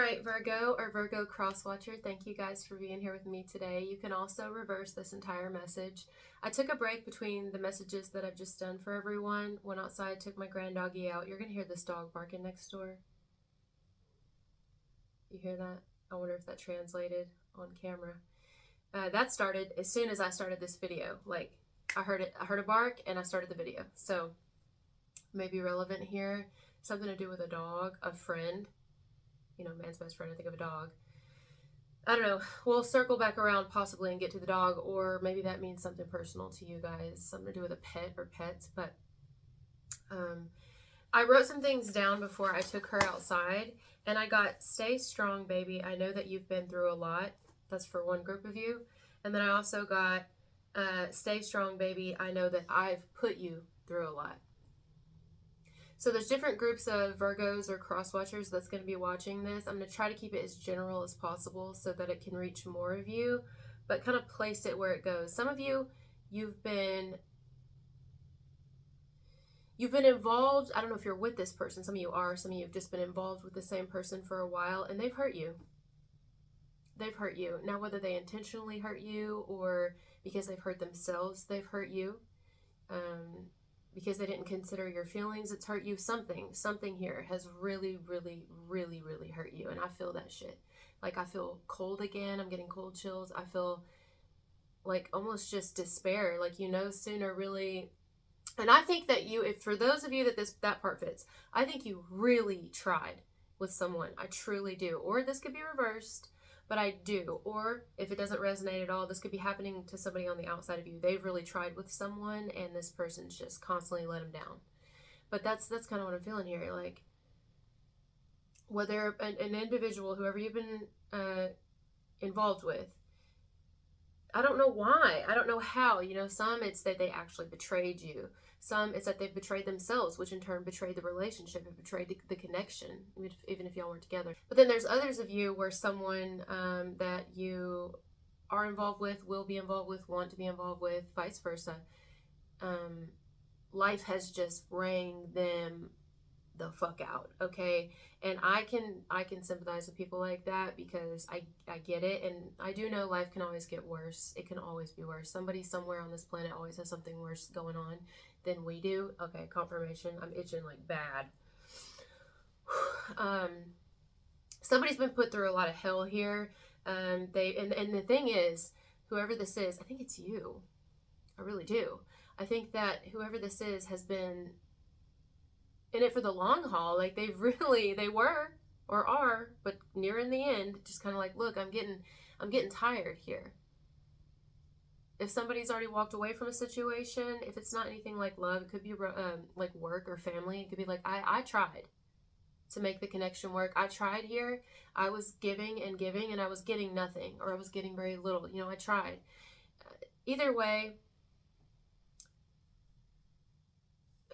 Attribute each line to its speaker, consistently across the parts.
Speaker 1: right, Virgo or Virgo cross-watcher, thank you guys for being here with me today. You can also reverse this entire message. I took a break between the messages that I've just done for everyone. Went outside, took my grand doggy out. You're going to hear this dog barking next door. You hear that? I wonder if that translated on camera. That started as soon as I started this video. Like, I heard a bark and I started the video. So, maybe relevant here. Something to do with a dog, a friend. You know, man's best friend, I think of a dog. I don't know. We'll circle back around possibly and get to the dog, or maybe that means something personal to you guys, something to do with a pet or pets. But I wrote some things down before I took her outside, and I got, stay strong, baby. I know that you've been through a lot. That's for one group of you. And then I also got, stay strong, baby. I know that I've put you through a lot. So there's different groups of Virgos or cross-watchers that's going to be watching this. I'm going to try to keep it as general as possible so that it can reach more of you, but kind of place it where it goes. Some of you, you've been involved. I don't know if you're with this person. Some of you are. Some of you have just been involved with the same person for a while, and they've hurt you. They've hurt you. Now, whether they intentionally hurt you or because they've hurt themselves, they've hurt you. Because they didn't consider your feelings, it's hurt you. Something here has really, really, really, really hurt you. And I feel that shit. Like, I feel cold again. I'm getting cold chills. I feel like almost just despair. Like, you know, sooner really. And I think that you, if for those of you that that part fits, I think you really tried with someone. I truly do. Or this could be reversed. But I do. Or if it doesn't resonate at all, this could be happening to somebody on the outside of you. They've really tried with someone and this person's just constantly let them down. But that's kind of what I'm feeling here. Like, whether an individual, whoever you've been involved with, I don't know why. I don't know how. You know, some it's that they actually betrayed you. Some it's that they've betrayed themselves, which in turn betrayed the relationship and betrayed the connection, even if y'all weren't together. But then there's others of you where someone that you are involved with, will be involved with, want to be involved with, vice versa. Life has just rang them the fuck out, okay? And I can sympathize with people like that because I get it, and I do know life can always get worse. It can always be worse. Somebody somewhere on this planet always has something worse going on than we do. Okay, confirmation. I'm itching like bad. Somebody's been put through a lot of hell here. And the thing is, whoever this is, I think it's you. I really do. I think that whoever this is has been in it for the long haul. Like, they were or are, but near in the end, just kind of like, look, I'm getting tired here. If somebody's already walked away from a situation, if it's not anything like love, it could be like work or family. It could be like, I tried to make the connection work. I tried here. I was giving and giving, and I was getting nothing, or I was getting very little. You know, I tried. Either way,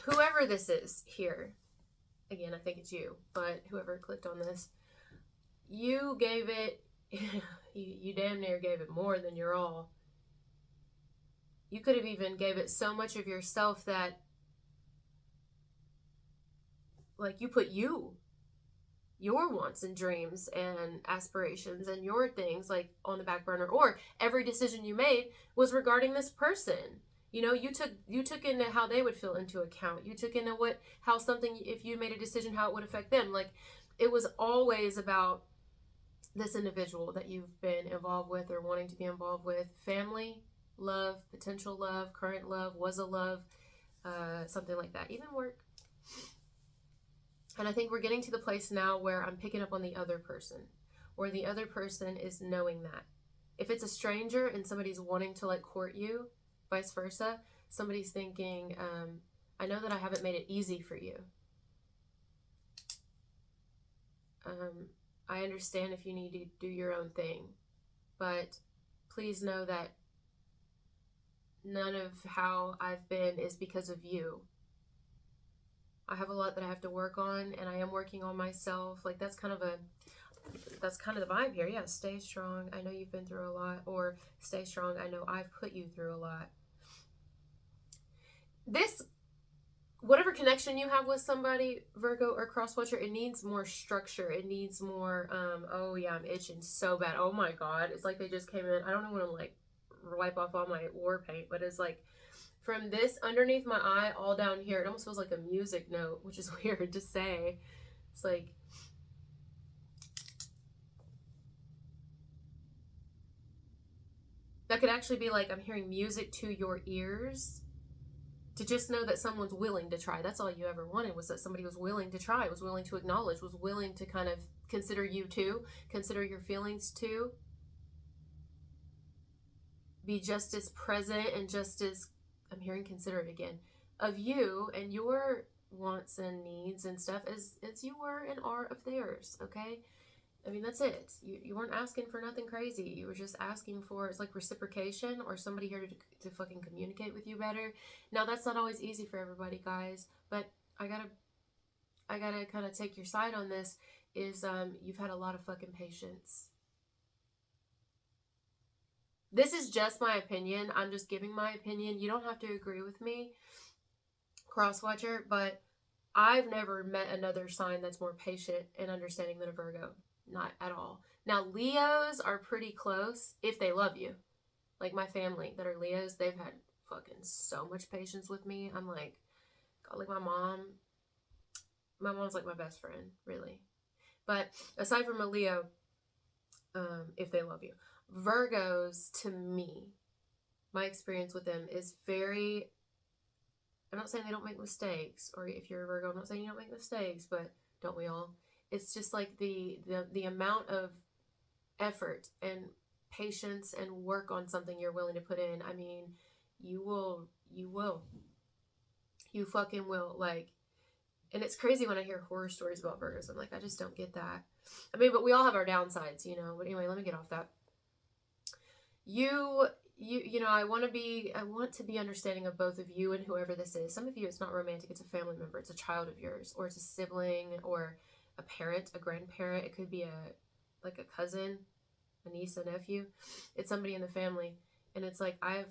Speaker 1: whoever this is here, again, I think it's you, but whoever clicked on this, you gave it, you damn near gave it more than your all. You could have even gave it so much of yourself that, like, you put your wants and dreams and aspirations and your things, like, on the back burner, or every decision you made was regarding this person. You know, you took into how they would feel into account. You took into how something, if you made a decision, how it would affect them. Like, it was always about this individual that you've been involved with or wanting to be involved with. Family, love, potential love, current love, was a love, something like that. Even work. And I think we're getting to the place now where I'm picking up on the other person, where the other person is knowing that. If it's a stranger and somebody's wanting to, like, court you, vice versa, somebody's thinking, I know that I haven't made it easy for you. I understand if you need to do your own thing, but please know that none of how I've been is because of you. I have a lot that I have to work on, and I am working on myself. Like, that's kind of the vibe here. Yeah, stay strong. I know you've been through a lot, or stay strong. I know I've put you through a lot. This whatever connection you have with somebody, Virgo or cross watcher, it needs more structure. It needs more, oh yeah, I'm itching so bad. Oh my God. It's like they just came in. I don't know when I'm like, wipe off all my war paint, but it's like from this underneath my eye all down here, it almost feels like a music note, which is weird to say. It's like, that could actually be like I'm hearing music to your ears. To just know that someone's willing to try. That's all you ever wanted, was that somebody was willing to try, was willing to acknowledge, was willing to kind of consider you too, consider your feelings too, be just as present and just as, I'm hearing considerate again, of you and your wants and needs and stuff as you were and are of theirs, okay? I mean, that's it. You weren't asking for nothing crazy. You were just asking for, it's like reciprocation or somebody here to fucking communicate with you better. Now, that's not always easy for everybody, guys, but I gotta kind of take your side on this, is you've had a lot of fucking patience. This is just my opinion. I'm just giving my opinion. You don't have to agree with me, Crosswatcher, but I've never met another sign that's more patient and understanding than a Virgo. Not at all. Now, Leos are pretty close if they love you. Like my family that are Leos, they've had fucking so much patience with me. I'm like, God, like my mom's like my best friend, really. But aside from a Leo, if they love you, Virgos, to me, my experience with them is very, I'm not saying they don't make mistakes, or if you're a Virgo, I'm not saying you don't make mistakes, but don't we all? It's just like the amount of effort and patience and work on something you're willing to put in. I mean, you fucking will. Like, and it's crazy when I hear horror stories about Virgos. I'm like, I just don't get that. I mean, but we all have our downsides, you know. But anyway, let me get off that. You know, I want to be understanding of both of you and whoever this is. Some of you, it's not romantic, it's a family member, it's a child of yours, or it's a sibling, or a parent, a grandparent. It could be a cousin, a niece, a nephew. It's somebody in the family. And it's like, I've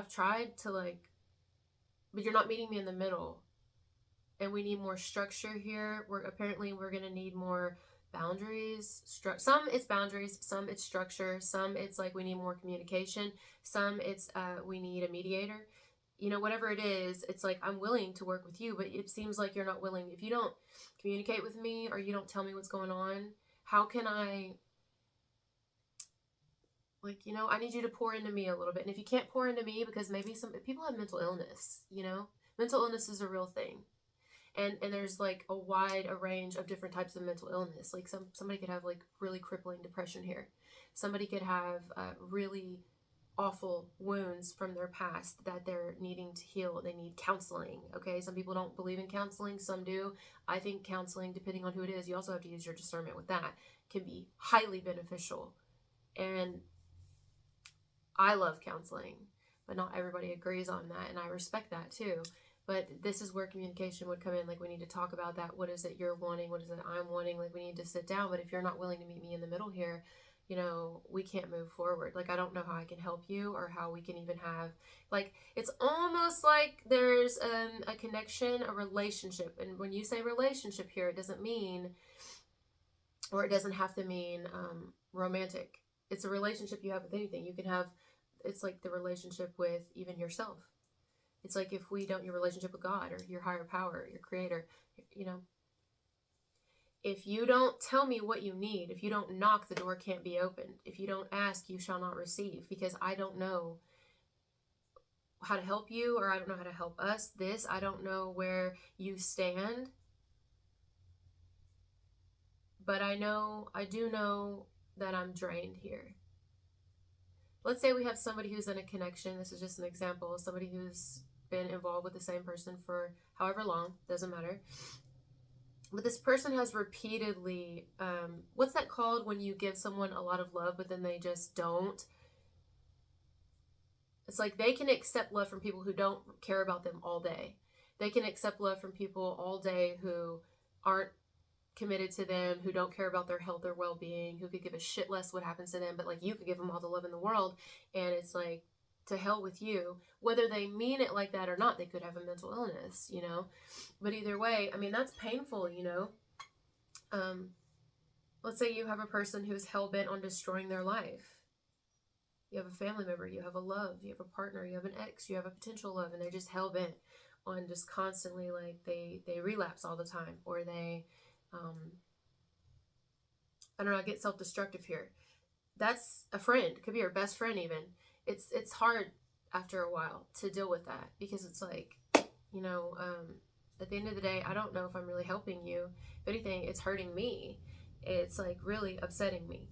Speaker 1: tried to, like, but you're not meeting me in the middle. And we need more structure here. We're going to need more boundaries. Some it's boundaries, some it's structure, some it's like we need more communication, some it's we need a mediator. You know, whatever it is, it's like I'm willing to work with you, but it seems like you're not willing. If you don't communicate with me or you don't tell me what's going on, how can I, like, you know, I need you to pour into me a little bit. And if you can't pour into me, because maybe some people have mental illness, you know, mental illness is a real thing. And there's like a wide range of different types of mental illness. Like somebody could have like really crippling depression here. Somebody could have really awful wounds from their past that they're needing to heal. They need counseling. Okay, some people don't believe in counseling, some do. I think counseling, depending on who it is, you also have to use your discernment with that, can be highly beneficial. And I love counseling, but not everybody agrees on that, and I respect that too. But this is where communication would come in. Like, we need to talk about that. What is it you're wanting? What is it I'm wanting? Like, we need to sit down. But if you're not willing to meet me in the middle here, you know, we can't move forward. Like, I don't know how I can help you or how we can even have, like, it's almost like there's a connection, a relationship. And when you say relationship here, it doesn't mean, or it doesn't have to mean romantic. It's a relationship you have with anything. You can have, it's like the relationship with even yourself. It's like if we don't, your relationship with God or your higher power, your creator, you know, if you don't tell me what you need, if you don't knock, the door can't be opened. If you don't ask, you shall not receive, because I don't know how to help you, or I don't know how to help us. I don't know where you stand, but I do know that I'm drained here. Let's say we have somebody who's in a connection. This is just an example. Somebody who's been involved with the same person for however long, doesn't matter. But this person has repeatedly, what's that called when you give someone a lot of love, but then they just don't? It's like they can accept love from people who don't care about them all day. They can accept love from people all day who aren't committed to them, who don't care about their health or well-being, who could give a shit less what happens to them, but like you could give them all the love in the world. And it's like, to hell with you. Whether they mean it like that or not, they could have a mental illness, you know. But either way, I mean, that's painful, you know. Let's say you have a person who's hell-bent on destroying their life. You have a family member, you have a love, you have a partner, you have an ex, you have a potential love, and they're just hell-bent on just constantly, like, they relapse all the time, or they, I don't know, get self-destructive here. That's a friend. Could be your best friend even. It's hard after a while to deal with that, because it's like, you know, at the end of the day, I don't know if I'm really helping you. If anything, it's hurting me. It's like really upsetting me.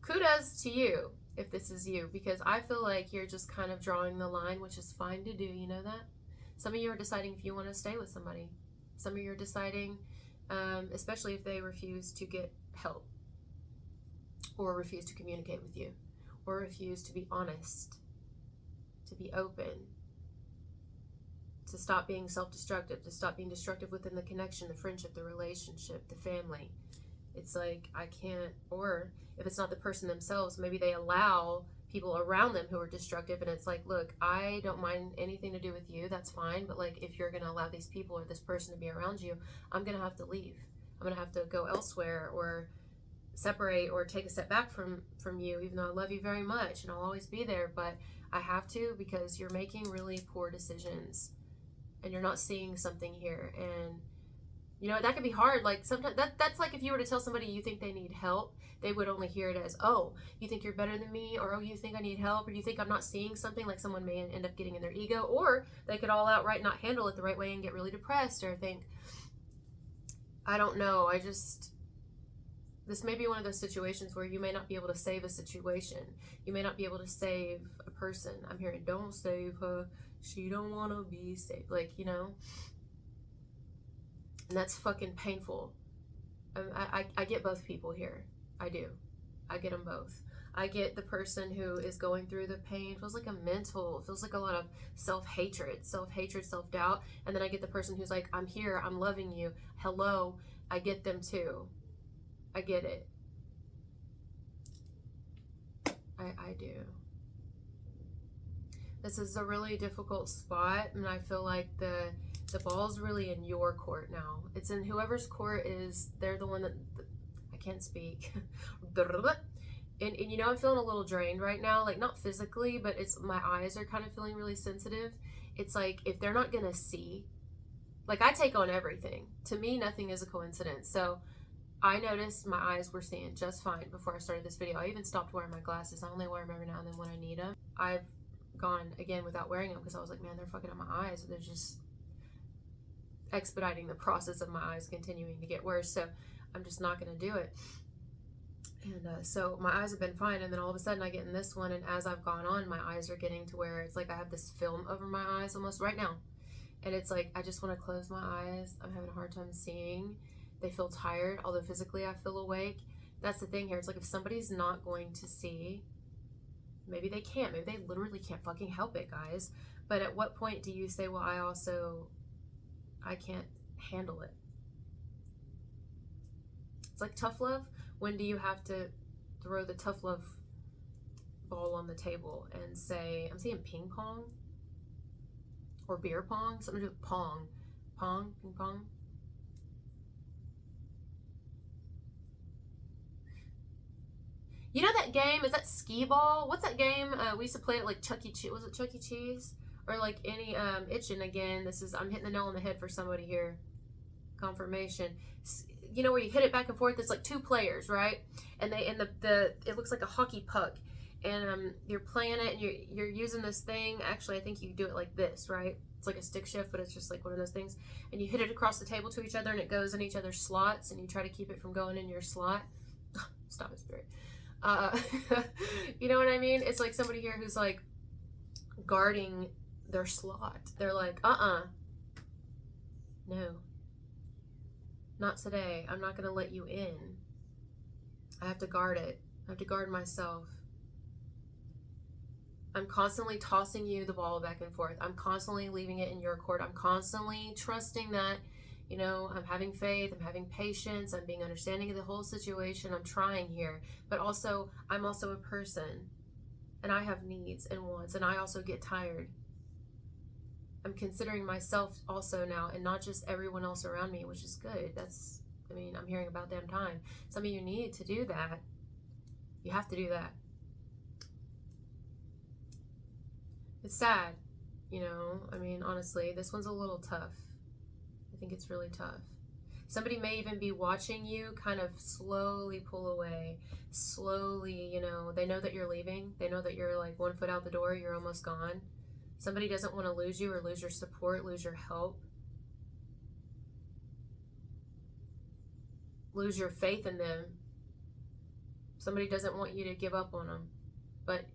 Speaker 1: Kudos to you if this is you, because I feel like you're just kind of drawing the line, which is fine to do. You know that? Some of you are deciding if you want to stay with somebody. Some of you are deciding, especially if they refuse to get help, or refuse to communicate with you, or refuse to be honest, to be open, to stop being self-destructive, to stop being destructive within the connection, the friendship, the relationship, the family. It's like, I can't, or if it's not the person themselves, maybe they allow people around them who are destructive, and it's like, look, I don't mind anything to do with you, that's fine, but like, if you're going to allow these people or this person to be around you, I'm going to have to leave. I'm going to have to go elsewhere, or separate, or take a step back from you, even though I love you very much and I'll always be there, but I have to, because you're making really poor decisions and you're not seeing something here. And you know, that can be hard. Like, sometimes that's like if you were to tell somebody you think they need help, they would only hear it as, oh, you think you're better than me, or oh, you think I need help, or you think I'm not seeing something. Like, someone may end up getting in their ego, or they could all outright not handle it the right way and get really depressed, or think, I don't know, this may be one of those situations where you may not be able to save a situation. You may not be able to save a person. I'm hearing, don't save her, she don't want to be saved. Like, you know, and that's fucking painful. I get both people here. I do. I get them both. I get the person who is going through the pain, feels like feels like a lot of self-hatred, self-doubt. And then I get the person who's like, I'm here, I'm loving you, hello. I get them too. I get it. I do. This is a really difficult spot, and I feel like the ball's really in your court now. It's in whoever's court is, they're the one that, I can't speak. And you know, I'm feeling a little drained right now, like not physically, but it's, my eyes are kind of feeling really sensitive. It's like, if they're not gonna see, like, I take on everything. To me, nothing is a coincidence. So I noticed my eyes were seeing just fine before I started this video. I even stopped wearing my glasses. I only wear them every now and then when I need them. I've gone again without wearing them because I was like, man, they're fucking up my eyes. They're just expediting the process of my eyes continuing to get worse. So I'm just not going to do it. And so my eyes have been fine, and then all of a sudden I get in this one, and as I've gone on, my eyes are getting to where it's like I have this film over my eyes almost right now. And it's like, I just want to close my eyes. I'm having a hard time seeing. They feel tired, although physically I feel awake. That's the thing here. It's like, if somebody's not going to see, maybe they can't. Maybe they literally can't fucking help it, guys. But at what point do you say, well, I can't handle it? It's like tough love. When do you have to throw the tough love ball on the table and say, I'm saying ping pong or beer pong, something to do with pong, ping pong. You know that game? Is that skee ball? What's that game? We used to play it like Chuck E. Cheese. Was it Chuck E. Cheese? Or like any itching again. I'm hitting the nail on the head for somebody here. Confirmation. You know, where you hit it back and forth. It's like two players, right? And it looks like a hockey puck, and you're playing it, and you're using this thing. Actually, I think you do it like this, right? It's like a stick shift, but it's just like one of those things. And you hit it across the table to each other, and it goes in each other's slots, and you try to keep it from going in your slot. Stop it, Spirit. You know what I mean? It's like somebody here who's like guarding their slot. They're like, no. Not today. I'm not going to let you in. I have to guard it. I have to guard myself. I'm constantly tossing you the ball back and forth. I'm constantly leaving it in your court. I'm constantly trusting that You know, I'm having faith, I'm having patience, I'm being understanding of the whole situation, I'm trying here. But also, I'm also a person, and I have needs and wants, and I also get tired. I'm considering myself also now, and not just everyone else around me, which is good. That's, I mean, I'm hearing about damn time. Some of you need to do that. You have to do that. It's sad, you know, I mean, honestly, this one's a little tough. I think it's really tough. Somebody may even be watching you kind of slowly pull away, slowly, you know, they know that you're leaving. They know that you're like 1 foot out the door, you're almost gone. Somebody doesn't want to lose you or lose your support, lose your help, lose your faith in them. Somebody doesn't want you to give up on them. But,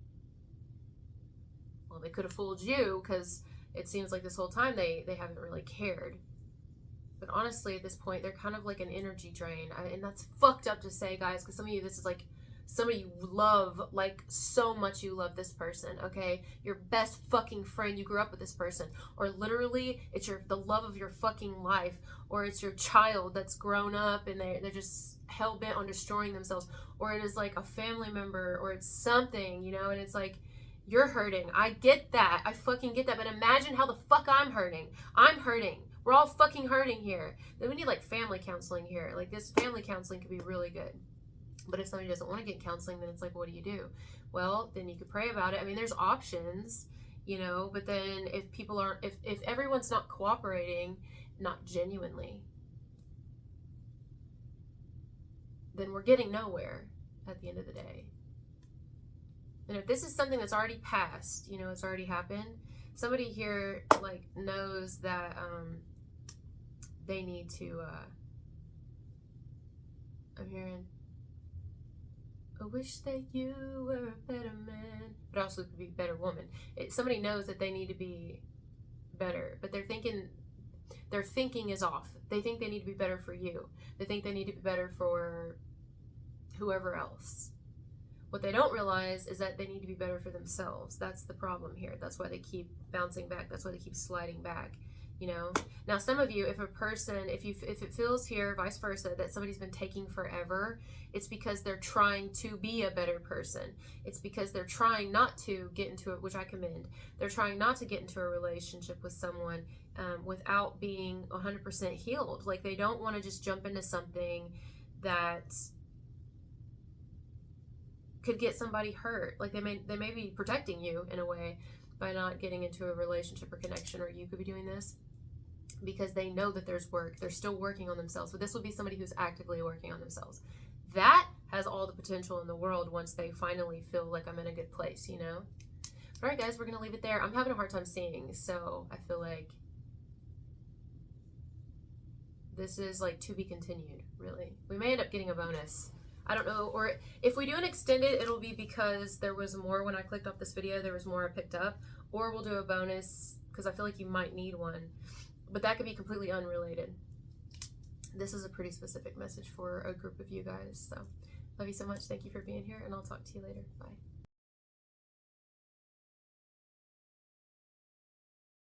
Speaker 1: well, they could have fooled you, because it seems like this whole time they haven't really cared. But honestly, at this point, they're kind of like an energy drain. And that's fucked up to say, guys, because some of you, this is like somebody you love, like so much you love this person, okay? Your best fucking friend, you grew up with this person. Or literally, it's the love of your fucking life. Or it's your child that's grown up and they're just hell-bent on destroying themselves. Or it is like a family member, or it's something, you know? And it's like, you're hurting. I get that. I fucking get that. But imagine how the fuck I'm hurting. I'm hurting. We're all fucking hurting here. Then we need like family counseling here. Like this family counseling could be really good. But if somebody doesn't want to get counseling, then it's like, what do you do? Well, then you could pray about it. I mean, there's options, you know, but then if people aren't, if everyone's not cooperating, not genuinely, then we're getting nowhere at the end of the day. And if this is something that's already passed, you know, it's already happened, somebody here like knows that they need to I'm hearing, I wish that you were a better man, but also could be a better woman. Somebody knows that they need to be better, but their thinking is off. They think they need to be better for you. They think they need to be better for whoever else. What they don't realize is that they need to be better for themselves. That's the problem here. That's why they keep bouncing back. That's why they keep sliding back, you know? Now, some of you, if it feels here, vice versa, that somebody's been taking forever, it's because they're trying to be a better person. It's because they're trying not to get into it, which I commend. They're trying not to get into a relationship with someone without being 100% healed. Like, they don't want to just jump into something that could get somebody hurt. Like, they may be protecting you in a way by not getting into a relationship or connection, or you could be doing this because they know that there's work. They're still working on themselves. But this would be somebody who's actively working on themselves. That has all the potential in the world once they finally feel like I'm in a good place, you know? All right, guys, we're going to leave it there. I'm having a hard time seeing, so I feel like this is like to be continued, really. We may end up getting a bonus. I don't know, or if we do an extended, it'll be because there was more when I clicked off this video, there was more I picked up, or we'll do a bonus because I feel like you might need one, but that could be completely unrelated. This is a pretty specific message for a group of you guys, so love you so much. Thank you for being here, and I'll talk to you later. Bye.